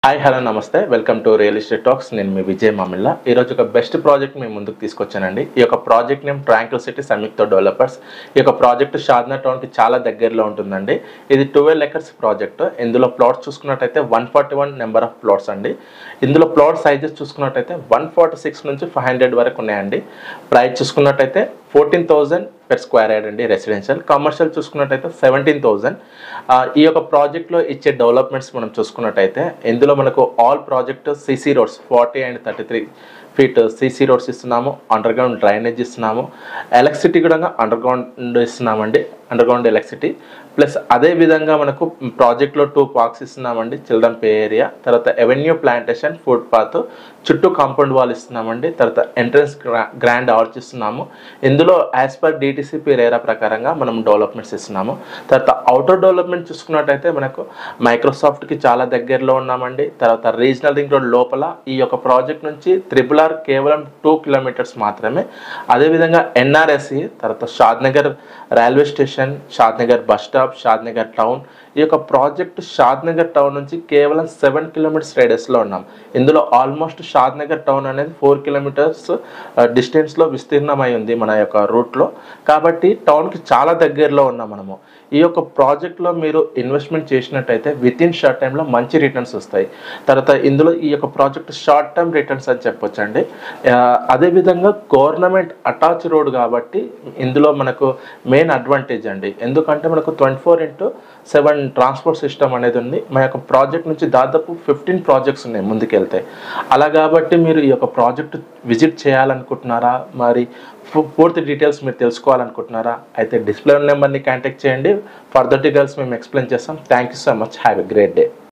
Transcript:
Hi hello నమస్తే welcome to real estate talks. నేను మీ విజయ్ మామిళ్ళ. ఈరోజు ఒక బెస్ట్ ప్రాజెక్ట్ మేము ముందుకు తీసుకొచ్చానండి. ఈ యొక్క ప్రాజెక్ట్ నేమ్ ట్రాంక్విల్ సిటీ సంయుక్త డెవలపర్స్. ఈ యొక్క ప్రాజెక్ట్ షాద్నగర్ టౌన్కి చాలా దగ్గరలో ఉంటుందండి. ఇది 12 ఎకర్స్ ప్రాజెక్ట్. ఇందులో ప్లాట్స్ చూసుకున్నట్టయితే 141 నెంబర్ ఆఫ్ ప్లాట్స్ అండి. ఇందులో ప్లాట్ సైజెస్ చూసుకున్నట్టయితే 146 నుంచి 500 వరకు ఉన్నాయండి. ప్రైస్ చూసుకున్నట్టయితే 14,000 per స్క్వేర్ యార్డ్ అండి. రెసిడెన్షియల్ కమర్షియల్ చూసుకున్నట్టయితే 17,000. ఈ యొక్క ప్రాజెక్ట్లో ఇచ్చే డెవలప్మెంట్స్ మనం చూసుకున్నట్టయితే ఇందులో మనకు all project CC roads 40 and 33 feet CC roads ఇస్తున్నాము. అండర్ గ్రౌండ్ డ్రైనేజ్ ఇస్తున్నాము. ఎలక్ట్రిసిటీ కూడా అండర్ గ్రౌండ్ ఇస్తున్నామండి. అండర్ గ్రౌండ్ ఎలక్ట్రిసిటీ ప్లస్ అదేవిధంగా మనకు ప్రాజెక్ట్లో 2 పార్క్స్ ఇస్తున్నామండి. చిల్డ్రన్ ప్లే ఏరియా, తర్వాత ఎవెన్యూ ప్లాంటేషన్, ఫుడ్ పాత్, చుట్టూ కాంపౌండ్ వాల్ ఇస్తున్నామండి. తర్వాత ఎంట్రన్స్ గ్రాండ్ ఆర్చ్ ఇస్తున్నాము. ఇందులో యాజ్ పర్ డిటిసిపి రేరా ప్రకారంగా మనం డెవలప్మెంట్స్ ఇస్తున్నాము. తర్వాత అవుటర్ డెవలప్మెంట్ చూసుకున్నట్టయితే మనకు మైక్రోసాఫ్ట్కి చాలా దగ్గరలో ఉన్నామండి. తర్వాత రీజనల్ రింగ్ రోడ్ లోపల ఈ యొక్క ప్రాజెక్ట్ నుంచి RRR కేవలం 2 kilometers మాత్రమే. అదేవిధంగా ఎన్ఆర్ఎస్సి, తర్వాత Shadnagar railway station, Shadnagar bus stop, Shadnagar town. ఈ యొక్క ప్రాజెక్ట్ షాద్నగర్ టౌన్ నుంచి కేవలం 7 kilometers రేడియస్లో ఉన్నాం. ఇందులో ఆల్మోస్ట్ షాద్నగర్ టౌన్ అనేది 4 kilometers డిస్టెన్స్లో విస్తీర్ణమై ఉంది మన యొక్క రూట్లో. కాబట్టి టౌన్కి చాలా దగ్గరలో ఉన్నాం మనము. ఈ యొక్క ప్రాజెక్ట్లో మీరు ఇన్వెస్ట్మెంట్ చేసినట్టయితే వితిన్ షార్ట్ టైంలో మంచి రిటర్న్స్ వస్తాయి. తర్వాత ఇందులో ఈ యొక్క ప్రాజెక్ట్ షార్ట్ టర్మ్ రిటర్న్స్ అని చెప్పొచ్చండి. అదేవిధంగా గవర్నమెంట్ అటాచ్ రోడ్ కాబట్టి ఇందులో మనకు మెయిన్ అడ్వాంటేజ్ అండి. ఎందుకంటే మనకు 24/7 ట్రాన్స్పోర్ట్ సిస్టమ్ అనేది ఉంది. మా యొక్క ప్రాజెక్ట్ నుంచి దాదాపు 15 ప్రాజెక్ట్స్ ఉన్నాయి ముందుకెళ్తే. అలా కాబట్టి మీరు ఈ యొక్క ప్రాజెక్ట్ విజిట్ చేయాలనుకుంటున్నారా, మరి పూర్తి డీటెయిల్స్ మీరు తెలుసుకోవాలనుకుంటున్నారా, అయితే డిస్ప్లే నెంబర్ని కాంటాక్ట్ చేయండి. ఫర్దర్ డీటెయిల్స్ మేము ఎక్స్ప్లెయిన్ చేస్తాం. Thank you so much. Have a great day.